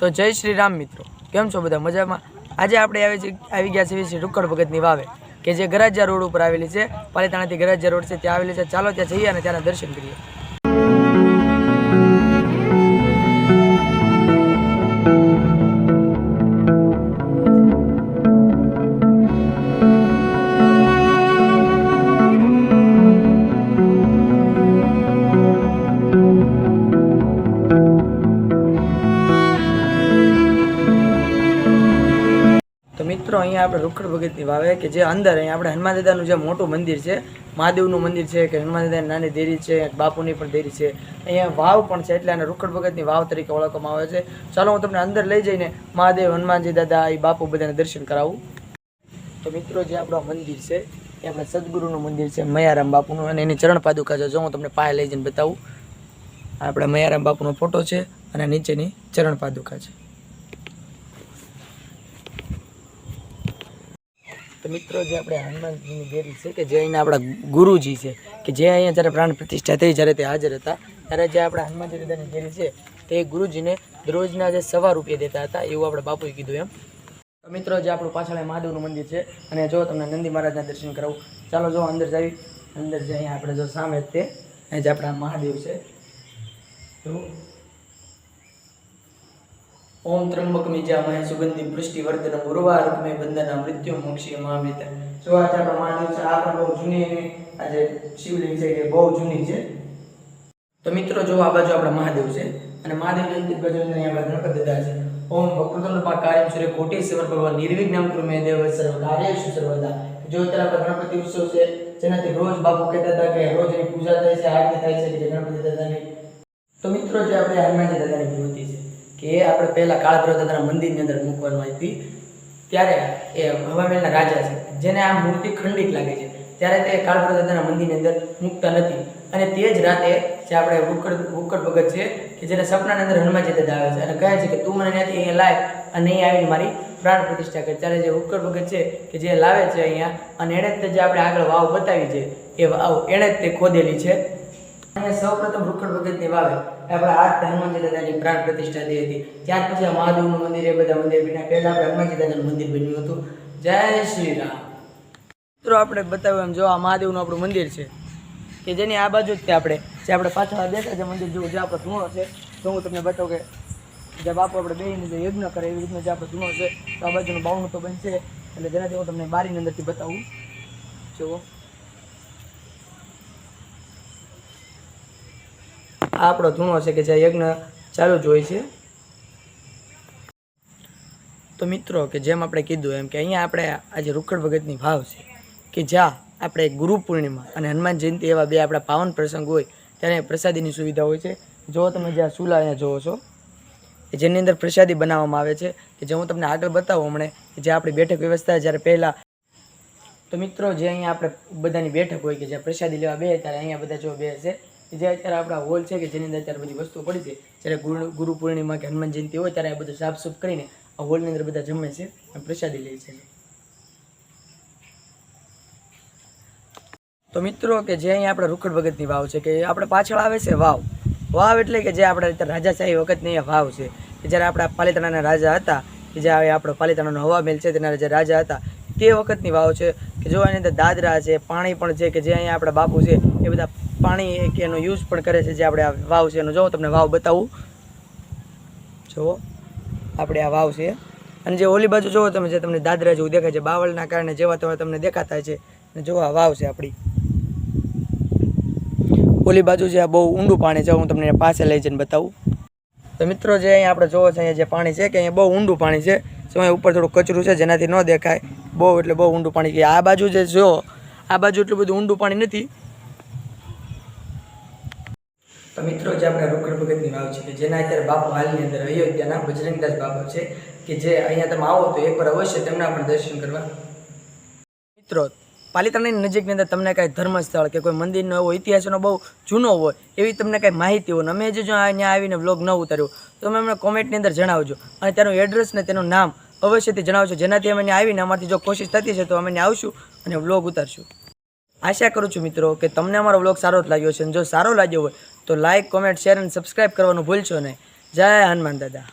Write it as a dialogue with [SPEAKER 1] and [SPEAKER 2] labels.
[SPEAKER 1] તો જય શ્રી રામ મિત્રો, કેમ છો બધા મજામાં? આજે આપણે આવી ગયા છે રૂકડ ભગતની વાવે કે જે ગરાજિયા રોડ ઉપર આવેલી છે. પાલીતાણાથી ગરાજિયા રોડ છે ત્યાં આવેલી છે. ચાલો ત્યાં જઈએ અને ત્યાંના દર્શન કરીએ. તો મિત્રો અહીંયા આપણે રૂકડ ભગતની વાવે કે જે અંદર અહીંયા આપણે હનુમાન દાદાનું જે મોટું મંદિર છે, મહાદેવનું મંદિર છે કે હનુમાન દાદાની નાની દેરી છે, બાપુની પણ દેરી છે, અહીંયા વાવ પણ છે એટલે આને રૂકડ ભગતની વાવ તરીકે ઓળખવામાં આવે છે. ચાલો હું તમને અંદર લઈ જઈને મહાદેવ, હનુમાનજી દાદા, એ બાપુ બધાને દર્શન કરાવું. તો મિત્રો જે આપણું મંદિર છે એ આપણે સદગુરુનું મંદિર છે, મયારામ બાપુનું, અને એની ચરણ પાદુકા છે. જો હું તમને પાસે લઈ જઈને બતાવું. આપણા મયારામ બાપુનો ફોટો છે અને નીચેની ચરણ પાદુકા છે. તો મિત્રો જે આપણે હનુમાનજીની દેરી છે કે જે અહીંના આપણા ગુરુજી છે કે જે અહીંયા જ્યારે પ્રાણ પ્રતિષ્ઠા થઈ જ્યારે તે હાજર હતા ત્યારે જે આપણા હનુમાનજી દાદાની દેરી છે તે ગુરુજીને દરરોજના જે ₹1 દેતા હતા એવું આપણે બાપુએ કીધું એમ. તો મિત્રો જે આપણું પાછળ મહાદેવનું મંદિર છે અને જો તમને નંદી મહારાજના દર્શન કરાવું. ચાલો જો અંદર જઈ. અંદર જે અહીંયા આપણે જો સામે તે અહીં જે આપણા મહાદેવ છે. ઓમ ત્રંબકમી જામહે સુગંધિ પુષ્ટિવર્ધનમ ઉર્વારુકમે બંધના મૃત્યુ મોક્ષીય મહામૃત. જો આજે આપણા મહાદેવ છે આ પણ બહુ જૂની આજે શિવલિંગ છે કે બહુ જૂની છે. તો મિત્રો જો આ બાજુ આપણા મહાદેવ છે અને મહાદેવની અંતિમ બાજુ અહીંયા આપણા ગણપતિ દાદા છે. ઓમ વક્રતુંડ કાર્યમ સૂર્ય કોટી સમર્પવા નિર્વિઘ્નમ કુરુ મે દેવ સર્વ કાર્યેષુ સર્વદા. જો અત્યારે આપણા ગણપતિ ઉત્સવ છે જેનાથી રોજ બાપુ કહેતા હતા કે રોજ એની પૂજા થાય છે, આરતી થાય છે કે ગણપતિ દાદાની. તો મિત્રો જે આપણે હનુમાનજી દાદાની મૂર્તિ છે કે એ આપણે પહેલાં કાળભૈરવ દાદાના મંદિરની અંદર મૂકવામાં આવી હતી. ત્યારે એ હવામેલના રાજા છે જેને આ મૂર્તિ ખંડિત લાગે છે ત્યારે તે કાળભૈરવ દાદાના મંદિરની અંદર મૂકતા નથી. અને તે જ રાતે જે આપણે રૂકડ ભગત છે કે જેને સપનાની અંદર હનુમાનજી દાદા આવે છે અને કહે છે કે તું મને ત્યાંથી અહીંયા લાય અને અહીં આવીને મારી પ્રાણ પ્રતિષ્ઠા કરે. ત્યારે જે રૂકડ ભગત છે કે જે લાવે છે અહીંયા અને એણે જ જે આપણે આગળ વાવ બતાવી છે એ વાવ એણે જ તે ખોદેલી છે. અહીંયા સૌપ્રથમ રૂકડ ભગતની વાવે આપણે આ હનુમાનજી દાદાની પ્રાણ પ્રતિષ્ઠા થઈ હતી. ત્યાર પછી આ મહાદેવનું મંદિર, એ બધા મંદિર બન્યા. પહેલા આપણે હનુમાનજી દાદાનું મંદિર બન્યું હતું. જય શ્રી રામ. મિત્રો આપણે બતાવ્યું એમ જો આ મહાદેવનું આપણું મંદિર છે કે જેની આ બાજુ જ તે આપણે જે આપણે પાછળ દેખાય છે મંદિર જેવું જે આપણો ધૂણો છે. તો હું તમને બતાવું કે જે બાપુ આપણે બેહીને જે યજ્ઞ કરે એવી રીતનો જે આપણો ધૂણો છે તો આ બાજુનું બાવણું તો બનશે એટલે જેનાથી હું તમને બારીની અંદરથી બતાવું. જુઓ આ આપણો ધૂણો છે કે જે યજ્ઞ ચાલુ જ હોય છે. તો મિત્રો કે જેમ આપણે કીધું એમ કે અહીંયા આપણે આજે રૂકડ ભગતની વાવ છે કે જ્યાં આપણે ગુરુ પૂર્ણિમા અને હનુમાન જયંતિ એવા બે આપણા પાવન પ્રસંગ હોય ત્યારે પ્રસાદીની સુવિધા હોય છે. જો તમે જ્યાં ચૂલા અહીંયા જોવો છો કે જેની અંદર પ્રસાદી બનાવવામાં આવે છે કે જે હું તમને આગળ બતાવું હમણાં કે જે આપણી બેઠક વ્યવસ્થા જ્યારે પહેલાં. તો મિત્રો જે અહીંયા આપણે બધાની બેઠક હોય કે જ્યાં પ્રસાદી લેવા બે ત્યારે અહીંયા બધા જો બે છે જે અત્યારે આપણા હોલ છે કે જેની અંદર અત્યારે બધી વસ્તુઓ પડી છે. જ્યારે ગુરુ પૂર્ણિમા કે હનુમાન જયંતિ હોય ત્યારે આ બધું સાફસૂફ કરીને આ હોલની અંદર બધા જમે છે અને પ્રસાદી લે છે. તો મિત્રો કે જે અહીંયા આપણે રૂકડ ભગતની વાવ છે કે આપણે પાછળ આવે છે વાવ. વાવ એટલે કે જે આપણે અત્યારે રાજાશાહી વખતની અહીંયા વાવ છે કે જ્યારે આપણા પાલીતાણાના રાજા હતા કે જે આપણો પાલીતાણાનો હવામેલ છે તેના જે રાજા હતા તે વખતની વાવ છે કે જો એની અંદર દાદરા છે, પાણી પણ છે કે જે અહીંયા આપણા બાપુ છે એ બધા પાણી કે એનો યુઝ પણ કરે છે. જે આપણે આ વાવ છે એનો જો તમને વાવ બતાવું. જુઓ આપણે આ વાવ છે અને જે ઓલી બાજુ જુઓ તમે જે તમને દાદરા જેવું દેખાય છે બાવળના કારણે જેવા તેવા તમને દેખાતા છે. અને જો આ વાવ છે આપણી. ઓલી બાજુ જે આ બહુ ઊંડું પાણી છે હું તમને પાસે લઈ જઈને બતાવું. તો મિત્રો જે અહીંયા આપણે જોવો છે અહીંયા જે પાણી છે કે અહીંયા બહુ ઊંડું પાણી છે. જો અહીંયા ઉપર થોડું કચરું છે જેનાથી ન દેખાય બહુ એટલે બહુ ઊંડું પાણી છે. આ બાજુ જે જો આ બાજુ એટલું બધું ઊંડું પાણી નથી. તો મિત્રો જે આપણે રૂકડ ભગતની વાવ છે કે જેના અત્યારે બાપુ હાલની અંદર અયોધ્યાના બજરંગદાસ બાપુ છે કે જે અહીંયા તમે આવો તો એકવાર અવશ્ય તેમના પણ દર્શન કરવા. મિત્રો પાલીતાણાની નજીકની અંદર તમને કાંઈ ધર્મસ્થળ કે કોઈ મંદિરનો એવો ઇતિહાસનો બહુ જૂનો હોય એવી તમને કાંઈ માહિતી હોય ને અમે જો અહીંયા આવીને વ્લોગ ન ઉતાર્યો તો તમે અમને કોમેન્ટની અંદર જણાવજો અને તેનું એડ્રેસ ને તેનું નામ અવશ્યથી જણાવજો જેનાથી અમે આવીને અમારથી જો કોશિશ થતી છે તો અમે આવશું અને વ્લોગ ઉતારશું. આશા કરું છું મિત્રો કે તમને અમારો વ્લોગ સારો જ લાગ્યો છે અને જો સારો લાગ્યો હોય તો લાઇક, કોમેન્ટ, શેર અને સબસ્ક્રાઈબ કરવાનું ભૂલશો નહીં. જય હનુમાન દાદા.